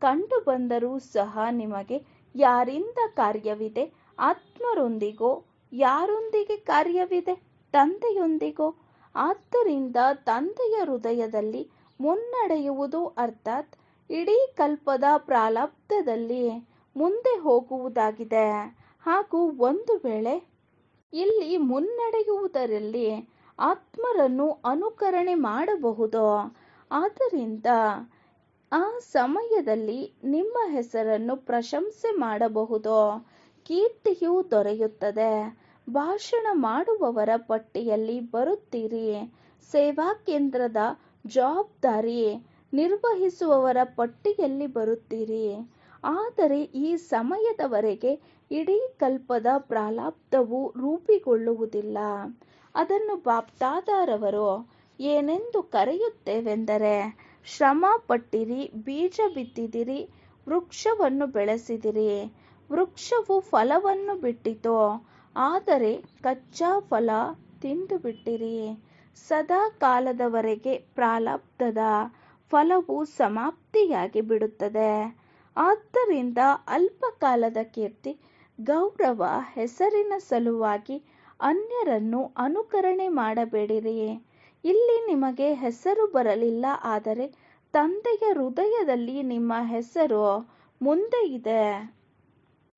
ಕಂಡುಬಂದರೂ ಸಹ ನಿಮಗೆ ಯಾರಿಂದ ಕಾರ್ಯವಿದೆ? ಆತ್ಮರೊಂದಿಗೋ? ಯಾರೊಂದಿಗೆ ಕಾರ್ಯವಿದೆ? ತಂದೆಯೊಂದಿಗೋ? ಆದ್ದರಿಂದ ತಂದೆಯ ಹೃದಯದಲ್ಲಿ ಮುನ್ನಡೆಯುವುದು ಅರ್ಥಾತ್ ಇಡೀ ಕಲ್ಪದ ಪ್ರಾರಬ್ಧದಲ್ಲಿ ಮುಂದೆ ಹೋಗುವುದಾಗಿದೆ. ಹಾಗೂ ಒಂದು ವೇಳೆ ಇಲ್ಲಿ ಮುನ್ನಡೆಯುವುದರಲ್ಲಿ ಆತ್ಮರನ್ನು ಅನುಕರಣೆ ಮಾಡಬಹುದು. ಆದ್ದರಿಂದ ಆ ಸಮಯದಲ್ಲಿ ನಿಮ್ಮ ಹೆಸರನ್ನು ಪ್ರಶಂಸೆ ಮಾಡಬಹುದು, ಕೀರ್ತಿಯು ದೊರೆಯುತ್ತದೆ. ಭಾಷಣ ಮಾಡುವವರ ಪಟ್ಟಿಯಲ್ಲಿ ಬರುತ್ತೀರಿ. ಸೇವಾ ಕೇಂದ್ರದ ಜವಾಬ್ದಾರಿ ನಿರ್ವಹಿಸುವವರ ಪಟ್ಟಿಯಲ್ಲಿ ಬರುತ್ತೀರಿ. ಆದರೆ ಈ ಸಮಯದವರೆಗೆ ಇಡೀ ಕಲ್ಪದ ಪ್ರಾರಬ್ಧವು ರೂಪುಗೊಳ್ಳುವುದಿಲ್ಲ. ಅದನ್ನು ಬಾಪ್ದಾದರವರು ಏನೆಂದು ಕರೆಯುತ್ತೇವೆಂದರೆ, ಶ್ರಮ ಪಟ್ಟಿರಿ, ಬೀಜ ಬಿತ್ತಿದಿರಿ, ವೃಕ್ಷವನ್ನು ಬೆಳೆಸಿದಿರಿ. ವೃಕ್ಷವು ಫಲವನ್ನು ಬಿಟ್ಟಿತು, ಆದರೆ ಕಚ್ಚಾ ಫಲ ತಿಂದು ಬಿಟ್ಟಿರಿ. ಸದಾ ಕಾಲದವರೆಗೆ ಪ್ರಾರಬ್ಧದ ಫಲವು ಸಮಾಪ್ತಿಯಾಗಿ ಬಿಡುತ್ತದೆ. ಆದ್ದರಿಂದ ಅಲ್ಪಕಾಲದ ಕೀರ್ತಿ, ಗೌರವ, ಹೆಸರಿನ ಸಲುವಾಗಿ ಅನ್ಯರನ್ನು ಅನುಕರಣೆ ಮಾಡಬೇಡಿರಿ. ಇಲ್ಲಿ ನಿಮಗೆ ಹೆಸರು ಬರಲಿಲ್ಲ, ಆದರೆ ತಂದೆಯ ಹೃದಯದಲ್ಲಿ ನಿಮ್ಮ ಹೆಸರು ಮುಂದೆ ಇದೆ.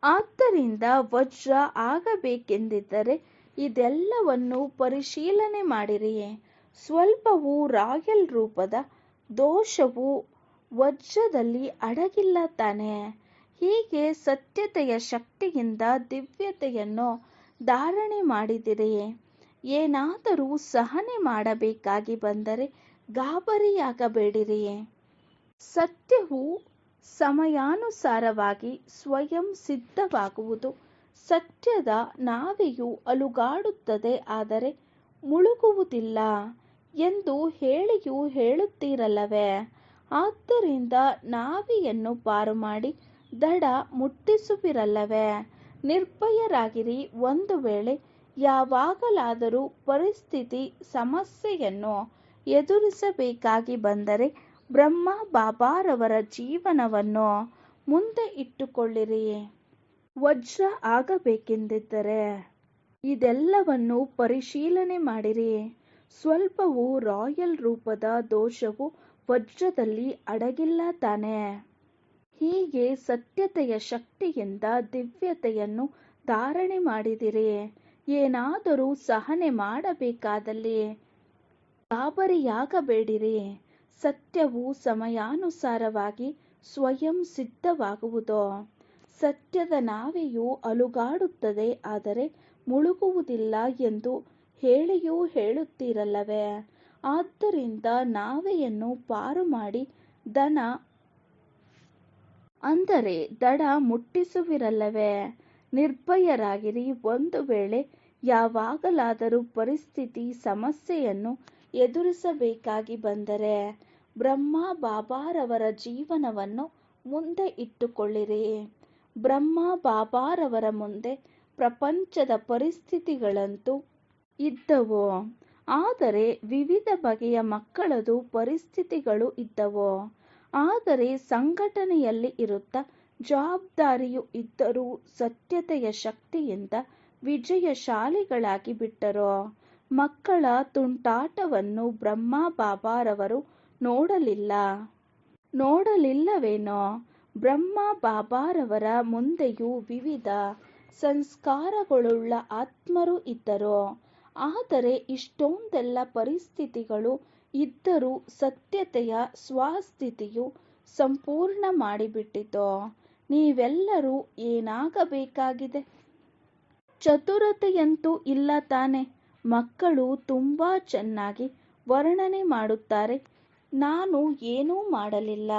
ಆದ್ದರಿಂದ ವಜ್ರ ಆಗಬೇಕೆಂದಿದ್ದರೆ ಇದೆಲ್ಲವನ್ನು ಪರಿಶೀಲನೆ ಮಾಡಿರಿ. ಸ್ವಲ್ಪವೂ ರಾಯಲ್ ರೂಪದ ದೋಷವು ವಜ್ರದಲ್ಲಿ ಅಡಗಿಲ್ಲ ತಾನೆ? ಹೀಗೆ ಸತ್ಯತೆಯ ಶಕ್ತಿಯಿಂದ ದಿವ್ಯತೆಯನ್ನು ಧಾರಣೆ ಮಾಡಿದಿರಿ. ಏನಾದರೂ ಸಹನೆ ಮಾಡಬೇಕಾಗಿ ಬಂದರೆ ಗಾಬರಿಯಾಗಬೇಡಿರಿ. ಸತ್ಯವು ಸಮಯಾನುಸಾರವಾಗಿ ಸ್ವಯಂ ಸಿದ್ಧವಾಗುವುದು. ಸತ್ಯದ ನಾವೆಯು ಅಲುಗಾಡುತ್ತದೆ, ಆದರೆ ಮುಳುಗುವುದಿಲ್ಲ ಎಂದು ಹೇಳಿಯೂ ಹೇಳುತ್ತೀರಲ್ಲವೇ? ಆದ್ದರಿಂದ ನಾವೆಯನ್ನು ಪಾರು ಮಾಡಿ ದಡ ಮುಟ್ಟಿಸುವಿರಲ್ಲವೇ? ನಿರ್ಭಯರಾಗಿರಿ. ಒಂದು ವೇಳೆ ಯಾವಾಗಲಾದರೂ ಪರಿಸ್ಥಿತಿ ಸಮಸ್ಯೆಯನ್ನು ಎದುರಿಸಬೇಕಾಗಿ ಬಂದರೆ ಬ್ರಹ್ಮ ಬಾಬಾರವರ ಜೀವನವನ್ನು ಮುಂದೆ ಇಟ್ಟುಕೊಳ್ಳಿರಿ. ವಜ್ರ ಆಗಬೇಕೆಂದಿದ್ದರೆ ಇದೆಲ್ಲವನ್ನು ಪರಿಶೀಲನೆ ಮಾಡಿರಿ. ಸ್ವಲ್ಪವೂ ರಾಯಲ್ ರೂಪದ ದೋಷವು ವಜ್ರದಲ್ಲಿ ಅಡಗಿಲ್ಲ ತಾನೆ. ಹೀಗೆ ಸತ್ಯತೆಯ ಶಕ್ತಿಯಿಂದ ದಿವ್ಯತೆಯನ್ನು ಧಾರಣೆ ಮಾಡಿದಿರಿ. ಏನಾದರೂ ಸಹನೆ ಮಾಡಬೇಕಾದಲ್ಲಿ ಗಾಬರಿಯಾಗಬೇಡಿರಿ. ಸತ್ಯವು ಸಮಯಾನುಸಾರವಾಗಿ ಸ್ವಯಂ ಸಿದ್ಧವಾಗುವುದು. ಸತ್ಯದ ನಾವೆಯು ಅಲುಗಾಡುತ್ತದೆ, ಆದರೆ ಮುಳುಗುವುದಿಲ್ಲ ಎಂದು ಹೇಳಿಯೂ ಹೇಳುತ್ತೀರಲ್ಲವೇ. ಆದ್ದರಿಂದ ನಾವೆಯನ್ನು ಪಾರು ಮಾಡಿ ಅಂದರೆ ದಡ ಮುಟ್ಟಿಸುವಿರಲ್ಲವೇ. ನಿರ್ಭಯರಾಗಿರಿ. ಒಂದು ವೇಳೆ ಯಾವಾಗಲಾದರೂ ಪರಿಸ್ಥಿತಿ ಸಮಸ್ಯೆಯನ್ನು ಎದುರಿಸಬೇಕಾಗಿ ಬಂದರೆ ಬ್ರಹ್ಮ ಬಾಬಾರವರ ಜೀವನವನ್ನು ಮುಂದೆ ಇಟ್ಟುಕೊಳ್ಳಿರಿ. ಬ್ರಹ್ಮ ಬಾಬಾರವರ ಮುಂದೆ ಪ್ರಪಂಚದ ಪರಿಸ್ಥಿತಿಗಳಂತೂ ಇದ್ದವು, ಆದರೆ ವಿವಿಧ ಬಗೆಯ ಮಕ್ಕಳದು ಪರಿಸ್ಥಿತಿಗಳು ಇದ್ದವು. ಆದರೆ ಸಂಘಟನೆಯಲ್ಲಿ ಇರುತ್ತಾ ಜವಾಬ್ದಾರಿಯು ಇದ್ದರೂ ಸತ್ಯತೆಯ ಶಕ್ತಿಯಿಂದ ವಿಜಯಶಾಲಿಗಳಾಗಿ ಬಿಟ್ಟರು. ಮಕ್ಕಳ ತುಂಟಾಟವನ್ನು ಬ್ರಹ್ಮ ಬಾಬಾರವರು ನೋಡಲಿಲ್ಲವೇನೋ. ಬ್ರಹ್ಮ ಬಾಬಾರವರ ಮುಂದೆಯೂ ವಿವಿಧ ಸಂಸ್ಕಾರಗಳುಳ್ಳ ಆತ್ಮರು ಇದ್ದರು. ಆದರೆ ಇಷ್ಟೊಂದೆಲ್ಲ ಪರಿಸ್ಥಿತಿಗಳು ಇದ್ದರೂ ಸತ್ಯತೆಯ ಸ್ವಸ್ಥಿತಿಯು ಸಂಪೂರ್ಣ ಮಾಡಿಬಿಟ್ಟಿತು. ನೀವೆಲ್ಲರೂ ಏನಾಗಬೇಕಾಗಿದೆ? ಚತುರತೆಯಂತೂ ಇಲ್ಲ ತಾನೆ. ಮಕ್ಕಳು ತುಂಬಾ ಚೆನ್ನಾಗಿ ವರ್ಣನೆ ಮಾಡುತ್ತಾರೆ. ನಾನು ಏನೂ ಮಾಡಲಿಲ್ಲ,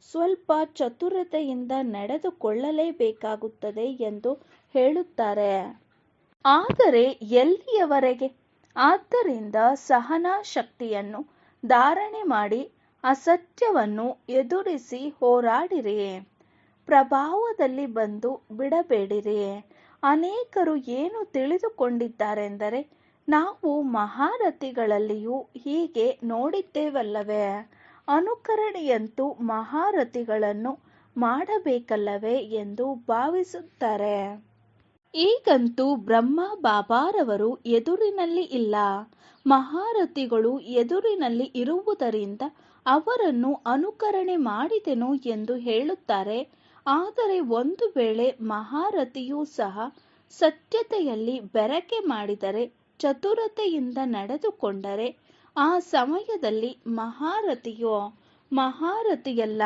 ಸ್ವಲ್ಪ ಚತುರತೆಯಿಂದ ನಡೆದುಕೊಳ್ಳಲೇಬೇಕಾಗುತ್ತದೆ ಎಂದು ಹೇಳುತ್ತಾರೆ. ಆದರೆ ಎಲ್ಲಿಯವರೆಗೆ? ಆದ್ದರಿಂದ ಸಹನಾ ಶಕ್ತಿಯನ್ನು ಧಾರಣೆ ಮಾಡಿ ಅಸತ್ಯವನ್ನು ಎದುರಿಸಿ ಹೋರಾಡಿರಿ. ಪ್ರಭಾವದಲ್ಲಿ ಬಂದು ಬಿಡಬೇಡಿರಿ. ಅನೇಕರು ಏನು ತಿಳಿದುಕೊಂಡಿದ್ದಾರೆಂದರೆ, ನಾವು ಮಹಾರಥಿಗಳಲ್ಲಿಯೂ ಹೀಗೆ ನೋಡಿದ್ದೇವಲ್ಲವೇ, ಅನುಕರಣೆಯಂತೂ ಮಹಾರಥಿಗಳನ್ನು ಮಾಡಬೇಕಲ್ಲವೇ ಎಂದು ಭಾವಿಸುತ್ತಾರೆ. ಈಗಂತೂ ಬ್ರಹ್ಮ ಬಾಬಾರವರು ಎದುರಿನಲ್ಲಿ ಇಲ್ಲ, ಮಹಾರಥಿಗಳು ಎದುರಿನಲ್ಲಿ ಇರುವುದರಿಂದ ಅವರನ್ನು ಅನುಕರಣೆ ಮಾಡಿದೆನು ಎಂದು ಹೇಳುತ್ತಾರೆ. ಆದರೆ ಒಂದು ವೇಳೆ ಮಹಾರಥಿಯೂ ಸಹ ಸತ್ಯತೆಯಲ್ಲಿ ಬೆರಕೆ ಮಾಡಿದರೆ, ಚತುರತೆಯಿಂದ ನಡೆದುಕೊಂಡರೆ, ಆ ಸಮಯದಲ್ಲಿ ಮಹಾರಥಿಯೋ ಮಹಾರಥಿಯಲ್ಲ.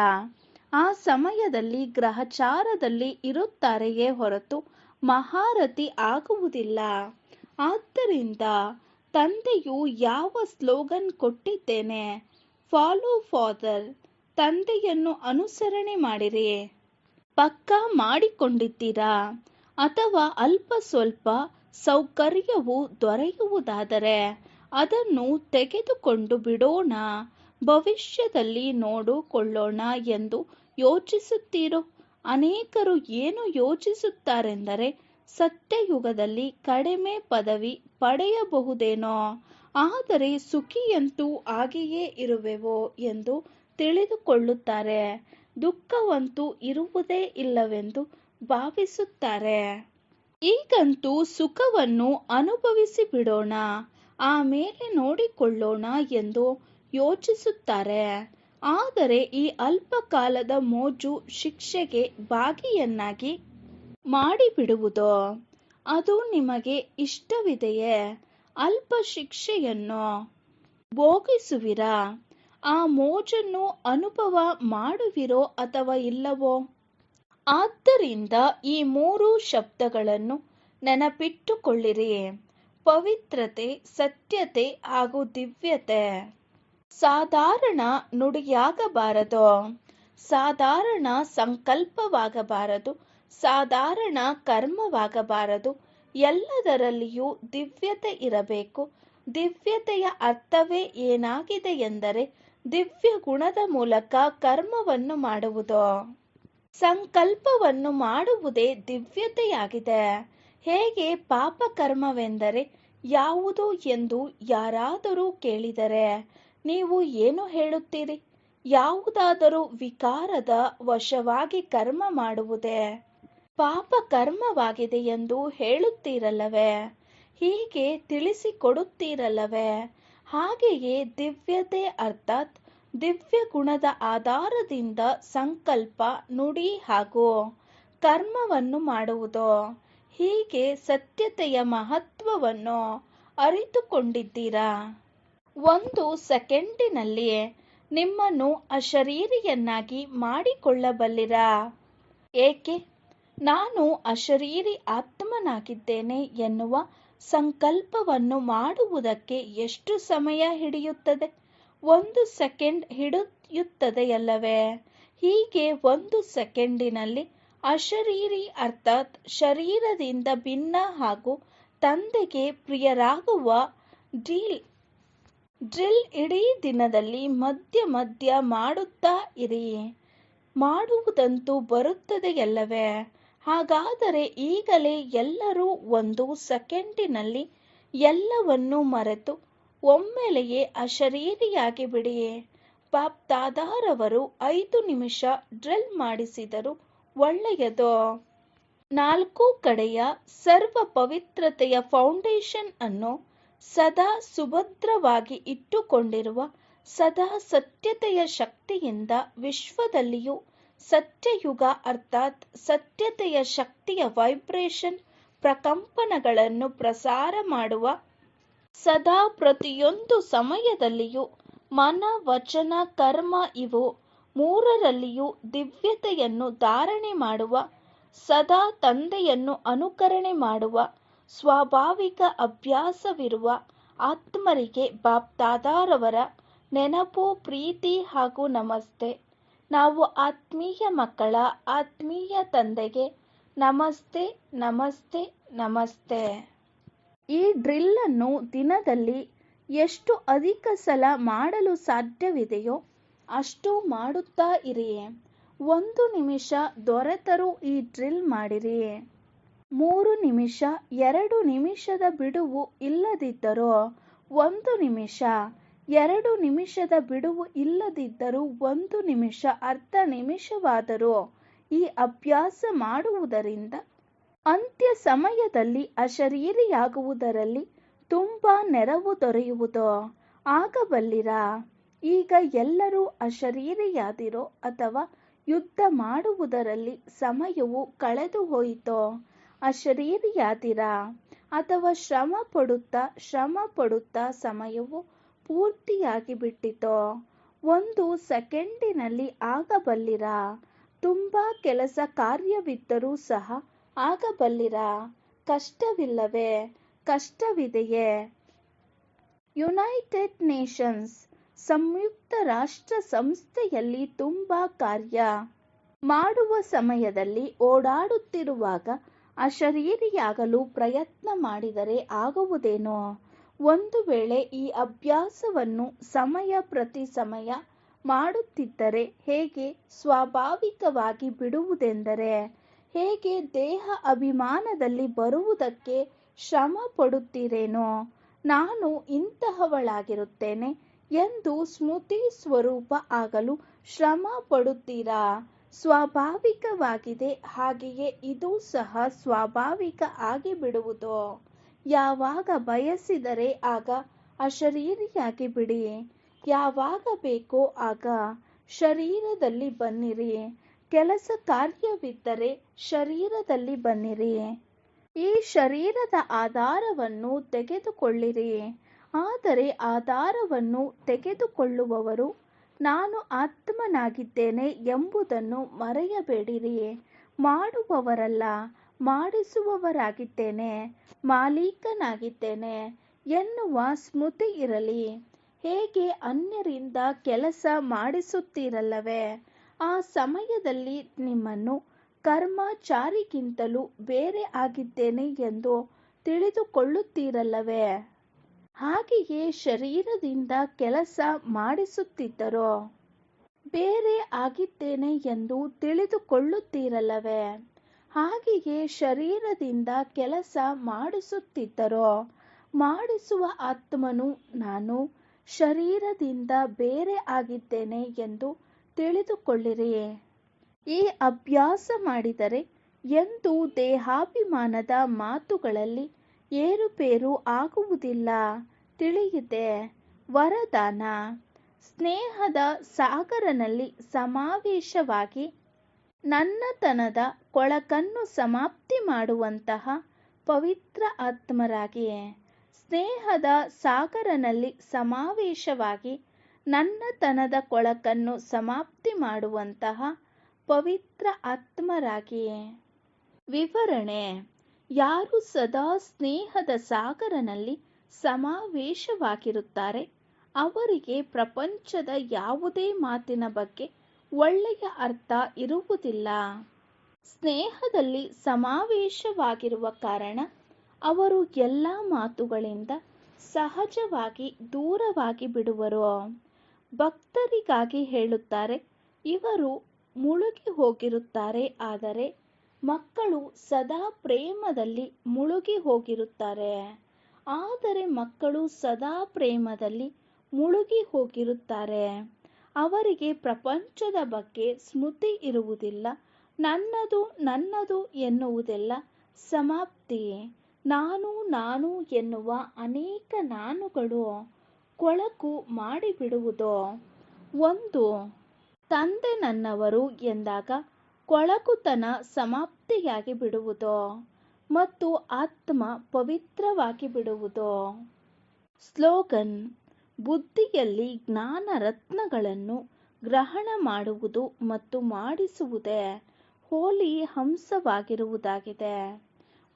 ಆ ಸಮಯದಲ್ಲಿ ಗ್ರಹಚಾರದಲ್ಲಿ ಇರುತ್ತಾರೆಯೇ ಹೊರತು ಮಹಾರಥಿ ಆಗುವುದಿಲ್ಲ. ಆದ್ದರಿಂದ ತಂದೆಯು ಯಾವ ಸ್ಲೋಗನ್ ಕೊಟ್ಟಿದ್ದೇನೆ, ಫಾಲೋ ಫಾದರ್, ತಂದೆಯನ್ನು ಅನುಸರಣೆ ಮಾಡಿರಿ. ಪಕ್ಕಾ ಮಾಡಿಕೊಂಡಿದ್ದೀರಾ? ಅಥವಾ ಅಲ್ಪ ಸ್ವಲ್ಪ ಸೌಕರ್ಯವು ದೊರೆಯುವುದಾದರೆ ಅದನ್ನು ತೆಗೆದುಕೊಂಡು ಬಿಡೋಣ, ಭವಿಷ್ಯದಲ್ಲಿ ನೋಡಿಕೊಳ್ಳೋಣ ಎಂದು ಯೋಚಿಸುತ್ತೀರೋ? ಅನೇಕರು ಏನು ಯೋಚಿಸುತ್ತಾರೆಂದರೆ, ಸತ್ಯಯುಗದಲ್ಲಿ ಕಡಿಮೆ ಪದವಿ ಪಡೆಯಬಹುದೇನೋ, ಆದರೆ ಸುಖಿಯಂತೂ ಆಗಿಯೇ ಇರುವೆವು ಎಂದು ತಿಳಿದುಕೊಳ್ಳುತ್ತಾರೆ. ದುಃಖವಂತೂ ಇರುವುದೇ ಇಲ್ಲವೆಂದು ಭಾವಿಸುತ್ತಾರೆ. ಈಗಂತೂ ಸುಖವನ್ನು ಅನುಭವಿಸಿ ಬಿಡೋಣ, ಆಮೇಲೆ ನೋಡಿಕೊಳ್ಳೋಣ ಎಂದು ಯೋಚಿಸುತ್ತಾರೆ. ಆದರೆ ಈ ಅಲ್ಪ ಕಾಲದ ಮೋಜು ಶಿಕ್ಷೆಗೆ ಭಾಗಿಯನ್ನಾಗಿ ಮಾಡಿಬಿಡುವುದು. ಅದು ನಿಮಗೆ ಇಷ್ಟವಿದೆಯೇ? ಅಲ್ಪ ಶಿಕ್ಷೆಯನ್ನು ಭೋಗಿಸುವಿರಾ? ಆ ಮೋಜನ್ನು ಅನುಭವ ಮಾಡುವಿರೋ ಅಥವಾ ಇಲ್ಲವೋ? ಆದ್ದರಿಂದ ಈ 3 ಶಬ್ದಗಳನ್ನು ನೆನಪಿಟ್ಟುಕೊಳ್ಳಿರಿ: ಪವಿತ್ರತೆ, ಸತ್ಯತೆ ಹಾಗೂ ದಿವ್ಯತೆ. ಸಾಧಾರಣ ನುಡಿಯಾಗಬಾರದು, ಸಾಧಾರಣ ಸಂಕಲ್ಪವಾಗಬಾರದು, ಸಾಧಾರಣ ಕರ್ಮವಾಗಬಾರದು. ಎಲ್ಲದರಲ್ಲಿಯೂ ದಿವ್ಯತೆ ಇರಬೇಕು. ದಿವ್ಯತೆಯ ಅರ್ಥವೇ ಏನಾಗಿದೆ ಎಂದರೆ, ದಿವ್ಯ ಗುಣದ ಮೂಲಕ ಕರ್ಮವನ್ನು ಮಾಡುವುದು. ಸಂಕಲ್ಪವನ್ನು ಮಾಡುವುದೇ ದಿವ್ಯತೆಯಾಗಿದೆ. ಹೇಗೆ ಪಾಪ ಕರ್ಮವೆಂದರೆ ಯಾವುದು ಎಂದು ಯಾರಾದರೂ ಕೇಳಿದರೆ ನೀವು ಏನು ಹೇಳುತ್ತೀರಿ? ಯಾವುದಾದರೂ ವಿಕಾರದ ವಶವಾಗಿ ಕರ್ಮ ಮಾಡುವುದೇ ಪಾಪ ಕರ್ಮವಾಗಿದೆ ಎಂದು ಹೇಳುತ್ತೀರಲ್ಲವೇ? ಹೀಗೆ ತಿಳಿಸಿಕೊಡುತ್ತೀರಲ್ಲವೇ? ಹಾಗೆಯೇ ದಿವ್ಯತೆ ಅರ್ಥಾತ್ ದಿವ್ಯ ಗುಣದ ಆಧಾರದಿಂದ ಸಂಕಲ್ಪ, ನುಡಿ ಹಾಗೂ ಕರ್ಮವನ್ನು ಮಾಡುವುದು. ಹೀಗೆ ಸತ್ಯತೆಯ ಮಹತ್ವವನ್ನು ಅರಿತುಕೊಂಡಿದ್ದೀರಾ? ಒಂದು ಸೆಕೆಂಡಿನಲ್ಲಿ ನಿಮ್ಮನ್ನು ಅಶರೀರಿಯನ್ನಾಗಿ ಮಾಡಿಕೊಳ್ಳಬಲ್ಲಿರಾ? ಏಕೆ? ನಾನು ಅಶರೀರಿ ಆತ್ಮನಾಗಿದ್ದೇನೆ ಎನ್ನುವ ಸಂಕಲ್ಪವನ್ನು ಮಾಡುವುದಕ್ಕೆ ಎಷ್ಟು ಸಮಯ ಹಿಡಿಯುತ್ತದೆ? 1 ಸೆಕೆಂಡ್ ಹಿಡಿಯುತ್ತದೆಯಲ್ಲವೇ? ಹೀಗೆ 1 ಸೆಕೆಂಡಿನಲ್ಲಿ ಅಶರೀರಿ ಅರ್ಥಾತ್ ಶರೀರದಿಂದ ಭಿನ್ನ ಹಾಗೂ ತಂದೆಗೆ ಪ್ರಿಯರಾಗುವ ಡ್ರಿಲ್ ಇಡೀ ದಿನದಲ್ಲಿ ಮಧ್ಯ ಮಧ್ಯ ಮಾಡುತ್ತಾ ಇರಿ. ಮಾಡುವುದಂತೂ ಬರುತ್ತದೆಯಲ್ಲವೇ? ಹಾಗಾದರೆ ಈಗಲೇ ಎಲ್ಲರೂ 1 ಸೆಕೆಂಡಿನಲ್ಲಿ ಎಲ್ಲವನ್ನೂ ಮರೆತು ಒಮ್ಮೆಲೆಯೇ ಅಶರೀರಿಯಾಗಿ ಬಿಡಿ. ಬಾಪ್ದಾದಾರವರು 5 ನಿಮಿಷ ಡ್ರಿಲ್ ಮಾಡಿಸಿದರು ಒಳ್ಳೆಯದು. 4 ಕಡೆಯ ಸರ್ವ ಪವಿತ್ರತೆಯ ಫೌಂಡೇಶನ್ ಅನ್ನು ಸದಾ ಸುಭದ್ರವಾಗಿ ಇಟ್ಟುಕೊಂಡಿರುವ ಸದಾ ಸತ್ಯತೆಯ ಶಕ್ತಿಯಿಂದ ವಿಶ್ವದಲ್ಲಿಯೂ ಸತ್ಯಯುಗ ಅರ್ಥಾತ್ ಸತ್ಯತೆಯ ಶಕ್ತಿಯ ವೈಬ್ರೇಷನ್ ಪ್ರಕಂಪನಗಳನ್ನು ಪ್ರಸಾರ ಮಾಡುವ ಸದಾ ಪ್ರತಿಯೊಂದು ಸಮಯದಲ್ಲಿಯೂ ಮನ, ವಚನ, ಕರ್ಮ ಇವು 3ರಲ್ಲಿಯೂ ದಿವ್ಯತೆಯನ್ನು ಧಾರಣೆ ಮಾಡುವ ಸದಾ ತಂದೆಯನ್ನು ಅನುಕರಣೆ ಮಾಡುವ ಸ್ವಾಭಾವಿಕ ಅಭ್ಯಾಸವಿರುವ ಆತ್ಮರಿಗೆ ಬಾಪ್ದಾದಾರವರ ನೆನಪು, ಪ್ರೀತಿ ಹಾಗೂ ನಮಸ್ತೆ. ನಾವು ಆತ್ಮೀಯ ಮಕ್ಕಳ ಆತ್ಮೀಯ ತಂದೆಗೆ ನಮಸ್ತೆ ನಮಸ್ತೆ ನಮಸ್ತೆ. ಈ ಡ್ರಿಲ್ಲನ್ನು ದಿನದಲ್ಲಿ ಎಷ್ಟು ಅಧಿಕ ಸಲ ಮಾಡಲು ಸಾಧ್ಯವಿದೆಯೋ ಅಷ್ಟು ಮಾಡುತ್ತಾ ಇರಿ. 1 ನಿಮಿಷ ದೊರೆತರೂ ಈ ಡ್ರಿಲ್ ಮಾಡಿರಿ. 3 ನಿಮಿಷ 2 ನಿಮಿಷದ ಬಿಡುವು ಇಲ್ಲದಿದ್ದರೂ 1 ನಿಮಿಷ, 2 ನಿಮಿಷದ ಬಿಡುವು ಇಲ್ಲದಿದ್ದರೂ 1 ನಿಮಿಷ, ಅರ್ಧ ನಿಮಿಷವಾದರೂ ಈ ಅಭ್ಯಾಸ ಮಾಡುವುದರಿಂದ ಅಂತ್ಯ ಸಮಯದಲ್ಲಿ ಅಶರೀರಿಯಾಗುವುದರಲ್ಲಿ ತುಂಬಾ ನೆರವು ದೊರೆಯುವುದು. ಆಗಬಲ್ಲಿರಾ? ಈಗ ಎಲ್ಲರೂ ಅಶರೀರಿಯಾದಿರೋ ಅಥವಾ ಯುದ್ಧ ಮಾಡುವುದರಲ್ಲಿ ಸಮಯವು ಕಳೆದು ಹೋಯಿತೋ? ಅಶರೀರಿಯಾದಿರಾ? ಅಥವಾ ಶ್ರಮ ಪಡುತ್ತಾ ಸಮಯವು ಪೂರ್ತಿಯಾಗಿ ಬಿಟ್ಟಿತೋ? 1 ಸೆಕೆಂಡಿನಲ್ಲಿ ಆಗಬಲ್ಲಿರಾ? ತುಂಬಾ ಕೆಲಸ ಕಾರ್ಯವಿದ್ದರೂ ಸಹ ಆಗಬಲ್ಲಿರಾ? ಕಷ್ಟವಿಲ್ಲವೇ? ಕಷ್ಟವಿದೆಯೇ? ಯುನೈಟೆಡ್ ನೇಷನ್ಸ್ ಸಂಯುಕ್ತ ರಾಷ್ಟ್ರ ಸಂಸ್ಥೆಯಲ್ಲಿ ತುಂಬಾ ಕಾರ್ಯ ಮಾಡುವ ಸಮಯದಲ್ಲಿ ಓಡಾಡುತ್ತಿರುವಾಗ ಅಶರೀರಿಯಾಗಲು ಪ್ರಯತ್ನ ಮಾಡಿದರೆ ಆಗುವುದೇನೋ? ಒಂದು ವೇಳೆ ಈ ಅಭ್ಯಾಸವನ್ನು ಸಮಯ ಪ್ರತಿ ಸಮಯ ಮಾಡುತ್ತಿದ್ದರೆ ಹೇಗೆ ಸ್ವಾಭಾವಿಕವಾಗಿ ಬಿಡುವುದೆಂದರೆ ಹೇಗೆ ದೇಹ ಅಭಿಮಾನದಲ್ಲಿ ಬರುವುದಕ್ಕೆ ಶ್ರಮ ಪಡುತ್ತೀರೇನೋ? ನಾನು ಇಂತಹವಳಾಗಿರುತ್ತೇನೆ ಎಂದು ಸ್ಮೃತಿ ಸ್ವರೂಪ ಆಗಲು ಶ್ರಮ ಪಡುತ್ತೀರಾ? ಸ್ವಾಭಾವಿಕವಾಗಿದೆ. ಹಾಗೆಯೇ ಇದು ಸಹ ಸ್ವಾಭಾವಿಕ ಆಗಿಬಿಡುವುದು. ಯಾವಾಗ ಬಯಸಿದರೆ ಆಗ ಅಶರೀರಿಯಾಗಿ ಬಿಡಿ. ಯಾವಾಗ ಬೇಕೋ ಆಗ ಶರೀರದಲ್ಲಿ ಬನ್ನಿರಿ. ಕೆಲಸ ಕಾರ್ಯವಿದ್ದರೆ ಶರೀರದಲ್ಲಿ ಬನ್ನಿರಿ. ಈ ಶರೀರದ ಆಧಾರವನ್ನು ತೆಗೆದುಕೊಳ್ಳಿರಿ. ಆದರೆ ಆಧಾರವನ್ನು ತೆಗೆದುಕೊಳ್ಳುವವರು ನಾನು ಆತ್ಮನಾಗಿದ್ದೇನೆ ಎಂಬುದನ್ನು ಮರೆಯಬೇಡಿರಿ. ಮಾಡುವವರಲ್ಲ, ಮಾಡಿಸುವವರಾಗಿದ್ದೇನೆ, ಮಾಲೀಕನಾಗಿದ್ದೇನೆ ಎನ್ನುವ ಸ್ಮೃತಿ ಇರಲಿ. ಹೇಗೆ ಅನ್ಯರಿಂದ ಕೆಲಸ ಮಾಡಿಸುತ್ತೀರಲ್ಲವೇ? ಆ ಸಮಯದಲ್ಲಿ ನಿಮ್ಮನ್ನು ಕರ್ಮಚಾರಿಗಿಂತಲೂ ಬೇರೆ ಆಗಿದ್ದೇನೆ ಎಂದು ತಿಳಿದುಕೊಳ್ಳುತ್ತೀರಲ್ಲವೇ? ಹಾಗೆಯೇ ಶರೀರದಿಂದ ಕೆಲಸ ಮಾಡಿಸುತ್ತಿದ್ದರೋ ಬೇರೆ ಆಗಿದ್ದೇನೆ ಎಂದು ತಿಳಿದುಕೊಳ್ಳುತ್ತೀರಲ್ಲವೇ? ಹಾಗೆಯೇ ಶರೀರದಿಂದ ಕೆಲಸ ಮಾಡಿಸುತ್ತಿದ್ದರೋ ಮಾಡಿಸುವ ಆತ್ಮನು ನಾನು, ಶರೀರದಿಂದ ಬೇರೆ ಆಗಿದ್ದೇನೆ ಎಂದು ತಿಳಿದುಕೊಳ್ಳಿರಿ. ಈ ಅಭ್ಯಾಸ ಮಾಡಿದರೆ ಎಂದೂ ದೇಹಾಭಿಮಾನದ ಮಾತುಗಳಲ್ಲಿ ಏರುಪೇರು ಆಗುವುದಿಲ್ಲ. ತಿಳಿಯಿತೆ. ವರದಾನ: ಸ್ನೇಹದ ಸಾಗರನಲ್ಲಿ ಸಮಾವೇಶವಾಗಿ ನನ್ನತನದ ಕೊಳಕನ್ನು ಸಮಾಪ್ತಿ ಮಾಡುವಂತಹ ಪವಿತ್ರ ಆತ್ಮರಾಗಿ. ಸ್ನೇಹದ ಸಾಗರನಲ್ಲಿ ಸಮಾವೇಶವಾಗಿ ನನ್ನತನದ ಕೊಳಕನ್ನು ಸಮಾಪ್ತಿ ಮಾಡುವಂತಹ ಪವಿತ್ರ ಆತ್ಮರಾಗಿ. ವಿವರಣೆ: ಯಾರು ಸದಾ ಸ್ನೇಹದ ಸಾಗರನಲ್ಲಿ ಸಮಾವೇಶವಾಗಿರುತ್ತಾರೆ ಅವರಿಗೆ ಪ್ರಪಂಚದ ಯಾವುದೇ ಮಾತಿನ ಬಗ್ಗೆ ಒಳ್ಳೆಯ ಅರ್ಥ ಇರುವುದಿಲ್ಲ. ಸ್ನೇಹದಲ್ಲಿ ಸಮಾವೇಶವಾಗಿರುವ ಕಾರಣ ಅವರು ಎಲ್ಲ ಮಾತುಗಳಿಂದ ಸಹಜವಾಗಿ ದೂರವಾಗಿ ಬಿಡುವರು. ಭಕ್ತರಿಗಾಗಿ ಹೇಳುತ್ತಾರೆ, ಇವರು ಮುಳುಗಿ ಹೋಗಿರುತ್ತಾರೆ. ಆದರೆ ಮಕ್ಕಳು ಸದಾ ಪ್ರೇಮದಲ್ಲಿ ಮುಳುಗಿ ಹೋಗಿರುತ್ತಾರೆ. ಅವರಿಗೆ ಪ್ರಪಂಚದ ಬಗ್ಗೆ ಸ್ಮೃತಿ ಇರುವುದಿಲ್ಲ. ನನ್ನದು ನನ್ನದು ಎನ್ನುವುದೆಲ್ಲ ಸಮಾಪ್ತಿ. ನಾನು ನಾನು ಎನ್ನುವ ಅನೇಕ ನಾನುಗಳು ಕೊಳಕು ಮಾಡಿಬಿಡುವುದು. ಒಂದು ತಂದೆ ನನ್ನವರು ಎಂದಾಗ ಕೊಳಕುತನ ಸಮಾಪ್ತಿಯಾಗಿ ಬಿಡುವುದು ಮತ್ತು ಆತ್ಮ ಪವಿತ್ರವಾಗಿ ಬಿಡುವುದು. ಸ್ಲೋಗನ್: ಬುದ್ಧಿಯಲ್ಲಿ ಜ್ಞಾನ ರತ್ನಗಳನ್ನು ಗ್ರಹಣ ಮಾಡುವುದು ಮತ್ತು ಮಾಡಿಸುವುದೇ ಹೋಲಿ ಹಂಸವಾಗಿರುವುದಾಗಿದೆ.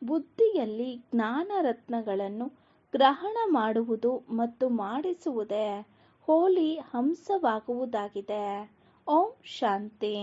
ಬುದ್ಧಿಯಲ್ಲಿ ಜ್ಞಾನ ರತ್ನಗಳನ್ನು ಗ್ರಹಣ ಮಾಡುವುದು ಮತ್ತು ಮಾಡಿಸುವುದೇ ಹೋಲಿ ಹಂಸವಾಗುವುದಾಗಿದೆ. ಓಂ ಶಾಂತಿ.